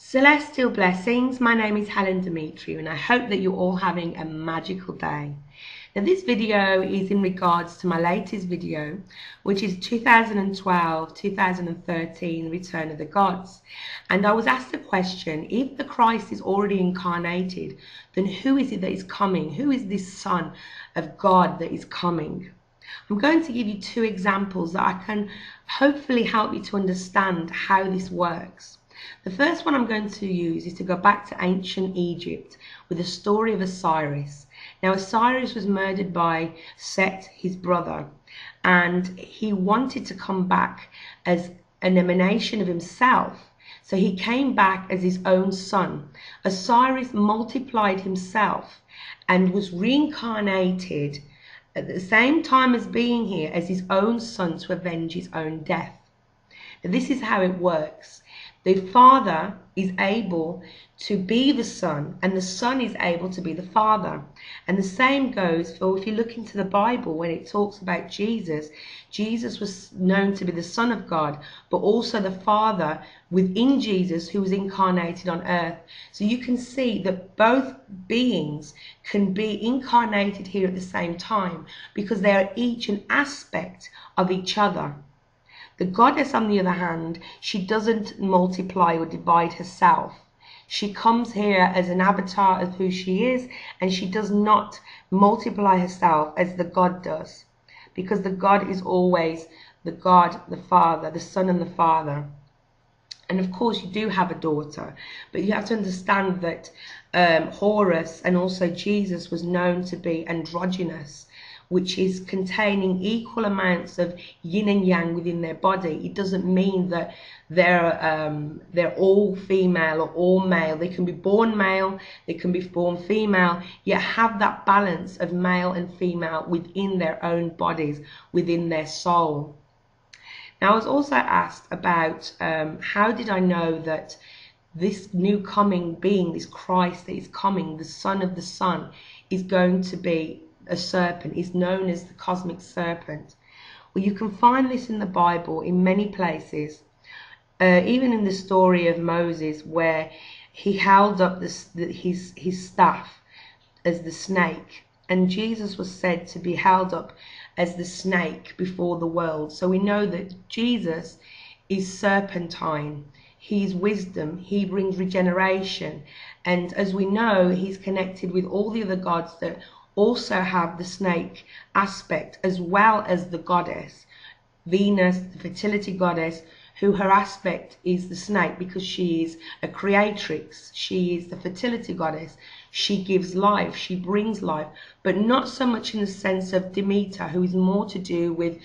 Celestial blessings, my name is Helen Demetriou and I hope that you're all having a magical day. Now this video is in regards to my latest video, which is 2012-2013 Return of the Gods. And I was asked the question, if the Christ is already incarnated, then who is it that is coming? Who is this Son of God that is coming? I'm going to give you two examples that I can hopefully help you to understand how this works. The first one I'm going to use is to go back to ancient Egypt with the story of Osiris. Now Osiris was murdered by Set, his brother, and he wanted to come back as an emanation of himself. So he came back as his own son. Osiris multiplied himself and was reincarnated at the same time as being here as his own son to avenge his own death. Now, this is how it works. The Father is able to be the Son, and the Son is able to be the Father. And the same goes for, if you look into the Bible, when it talks about Jesus, Jesus was known to be the Son of God, but also the Father within Jesus who was incarnated on earth. So you can see that both beings can be incarnated here at the same time because they are each an aspect of each other. The goddess, on the other hand, she doesn't multiply or divide herself. She comes here as an avatar of who she is, and she does not multiply herself as the God does, because the God is always the God, the Father, the Son and the Father. And of course you do have a daughter, but you have to understand that Horus and also Jesus was known to be androgynous, which is containing equal amounts of yin and yang within their body. It doesn't mean that they're all female or all male. They can be born male, they can be born female, yet have that balance of male and female within their own bodies, within their soul. Now, I was also asked about how did I know that this new coming being, this Christ that is coming, the Son of the Son, is going to be a serpent, is known as the cosmic serpent. Well, you can find this in the Bible in many places, even in the story of Moses, where he held up his staff as the snake, and Jesus was said to be held up as the snake before the world. So we know that Jesus is serpentine, he's wisdom, he brings regeneration, and as we know, he's connected with all the other gods that also have the snake aspect, as well as the goddess Venus, the fertility goddess, who her aspect is the snake because she is a creatrix. She is the fertility goddess. She gives life, she brings life, but not so much in the sense of Demeter, who is more to do with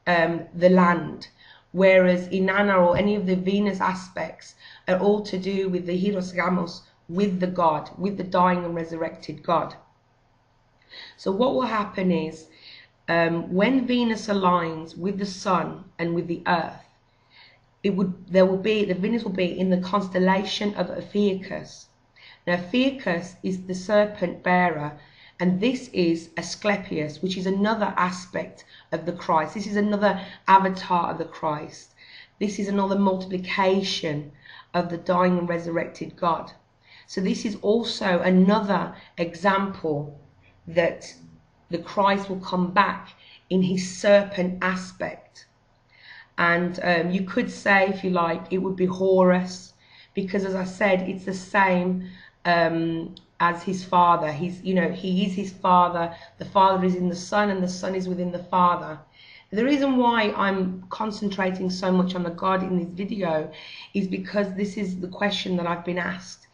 the land, whereas Inanna or any of the Venus aspects are all to do with the Hieros Gamos, with the God, with the dying and resurrected God. So what will happen is when Venus aligns with the Sun and with the Earth, the Venus will be in the constellation of Ophiuchus. Now Ophiuchus is the serpent bearer, and this is Asclepius, which is another aspect of the Christ. This is another avatar of the Christ. This is another multiplication of the dying and resurrected God. So this is also another example that the Christ will come back in his serpent aspect. And you could say, if you like, it would be Horus, because as I said, it's the same as his father. He is his father. The Father is in the Son, and the Son is within the Father. The reason why I'm concentrating so much on the God in this video is because this is the question that I've been asked,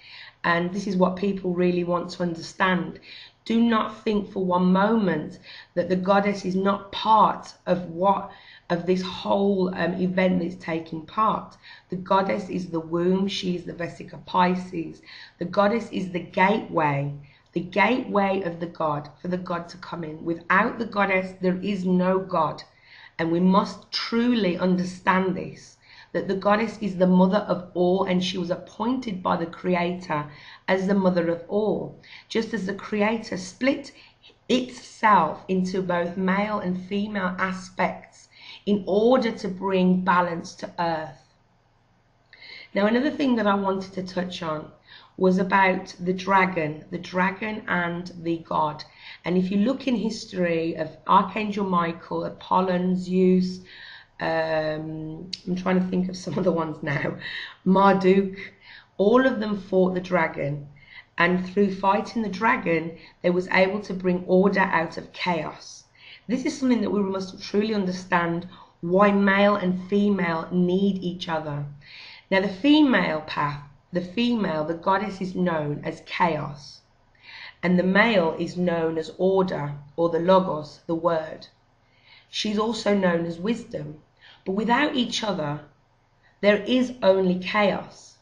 and this is what people really want to understand. Do not think for one moment that the goddess is not part of this whole event that's taking part. The goddess is the womb. She is the Vesica Pisces. The goddess is the gateway of the God, for the God to come in. Without the goddess, there is no God. And we must truly understand this, that the goddess is the mother of all, and she was appointed by the Creator as the mother of all. Just as the Creator split itself into both male and female aspects in order to bring balance to earth. Now, another thing that I wanted to touch on was about the dragon and the god. And if you look in history of Archangel Michael, Apollon, Zeus, I'm trying to think of some of the ones now, Marduk, all of them fought the dragon. And through fighting the dragon, they was able to bring order out of chaos. This is something that we must truly understand, why male and female need each other. Now, the female path, the goddess, is known as chaos, and the male is known as order, or the logos, the word. She's also known as wisdom. But without each other, there is only chaos.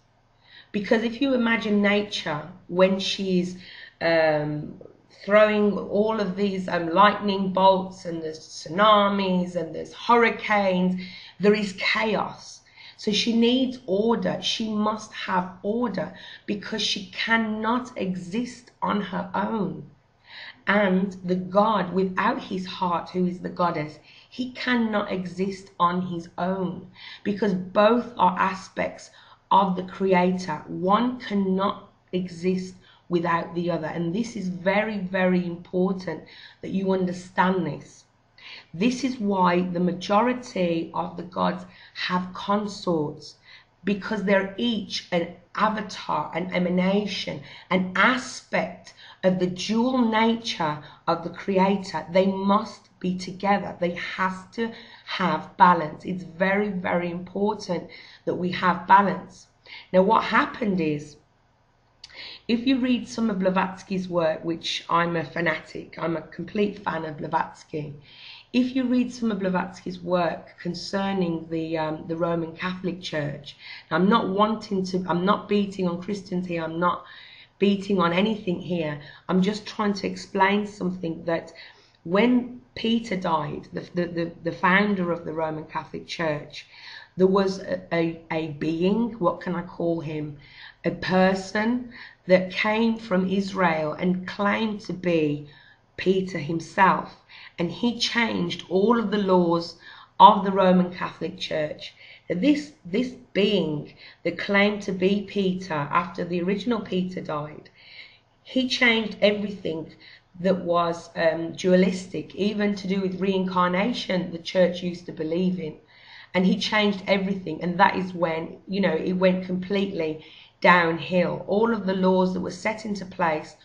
Because if you imagine nature, when she's throwing all of these lightning bolts, and there's tsunamis and there's hurricanes, there is chaos. So she needs order. She must have order, because she cannot exist on her own. And the God, without his heart, who is the goddess, he cannot exist on his own, because both are aspects of the creator. One cannot exist without the other. And this is very, very important that you understand this. This is why the majority of the gods have consorts, because they're each an avatar, an emanation, an aspect of the dual nature of the creator. They must be together. They have to have balance. It's very, very important that we have balance. Now, what happened is, if you read some of Blavatsky's work, which I'm a fanatic, I'm a complete fan of Blavatsky. If you read some of Blavatsky's work concerning the Roman Catholic Church, I'm not beating on Christians here, I'm not beating on anything here. I'm just trying to explain something, that when Peter died, the founder of the Roman Catholic Church, there was a being, what can I call him? A person that came from Israel and claimed to be Peter himself. And he changed all of the laws of the Roman Catholic Church. This being that claimed to be Peter after the original Peter died, he changed everything that was dualistic, even to do with reincarnation the church used to believe in. And he changed everything, and that is when, it went completely downhill. All of the laws that were set into place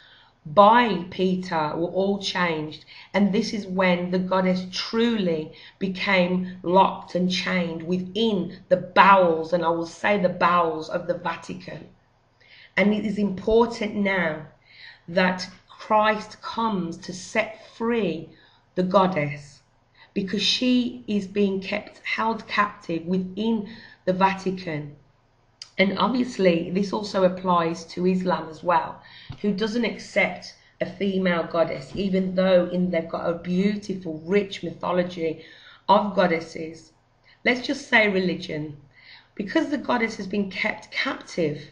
by Peter were all changed, and this is when the goddess truly became locked and chained within the bowels, and I will say the bowels of the Vatican. And it is important now that Christ comes to set free the goddess, because she is being held captive within the Vatican. And obviously this also applies to Islam as well, who doesn't accept a female goddess, even though they've got a beautiful, rich mythology of goddesses. Let's just say religion. Because the goddess has been kept captive,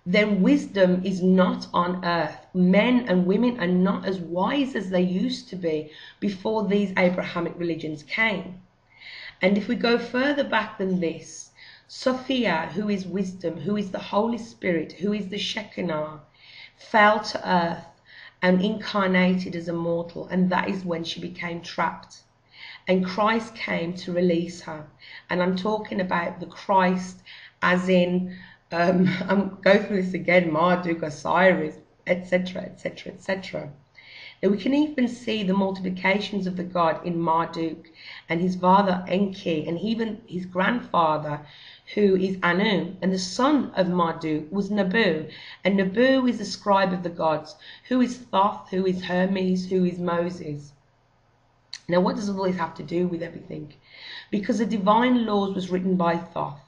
then wisdom is not on earth. Men and women are not as wise as they used to be before these Abrahamic religions came. And if we go further back than this, Sophia, who is wisdom, who is the Holy Spirit, who is the Shekinah, fell to earth and incarnated as a mortal, and that is when she became trapped. And Christ came to release her. And I'm talking about the Christ as in, I'm going through this again, Marduk, Osiris, etc., etc., etc. Now we can even see the multiplications of the god in Marduk and his father Enki, and even his grandfather, who is Anu, and the son of Marduk was Nabu, and Nabu is the scribe of the gods, who is Thoth, who is Hermes, who is Moses. Now what does all this have to do with everything? Because the divine laws was written by Thoth,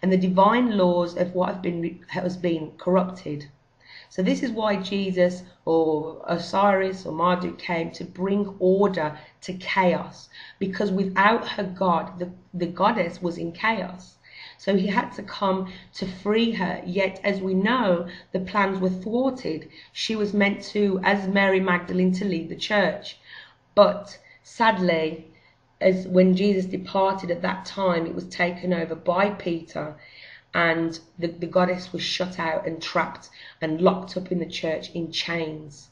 and the divine laws of what has been corrupted. So this is why Jesus or Osiris or Marduk came to bring order to chaos, because without her God, the goddess was in chaos. So he had to come to free her. Yet, as we know, the plans were thwarted. She was meant to, as Mary Magdalene, to lead the church. But sadly, as when Jesus departed at that time, it was taken over by Peter. and the goddess was shut out and trapped and locked up in the church in chains.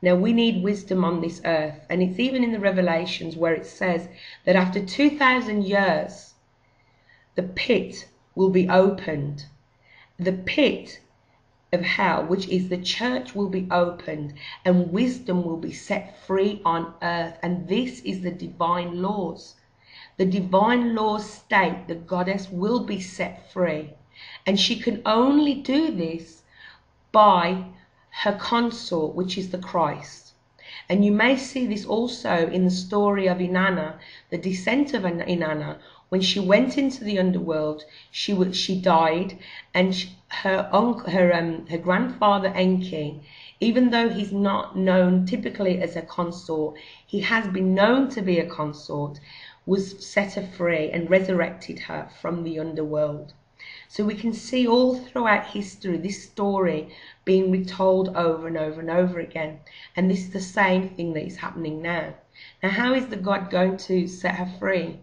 Now we need wisdom on this earth, and it's even in the Revelations where it says that after 2,000 years the pit will be opened. The pit of hell, which is the church, will be opened, and wisdom will be set free on earth. And this is the divine laws. The divine laws state the goddess will be set free, and she can only do this by her consort, which is the Christ. And you may see this also in the story of Inanna, the descent of Inanna. When she went into the underworld, she died, and her grandfather Enki, even though he's not known typically as a consort, he has been known to be a consort, was set her free and resurrected her from the underworld. So we can see all throughout history this story being retold over and over and over again. And this is the same thing that is happening now. Now, how is the God going to set her free?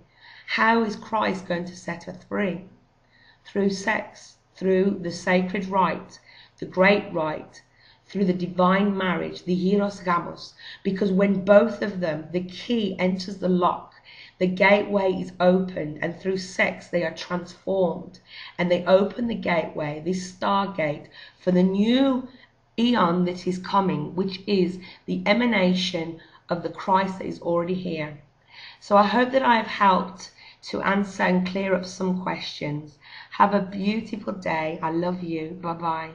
How is Christ going to set her free? Through sex, through the sacred rite, the great rite, through the divine marriage, the hieros gamos. Because when both of them, the key enters the lock, the gateway is opened, and through sex they are transformed, and they open the gateway, this stargate, for the new eon that is coming, which is the emanation of the Christ that is already here. So I hope that I have helped to answer and clear up some questions. Have a beautiful day. I love you. Bye-bye.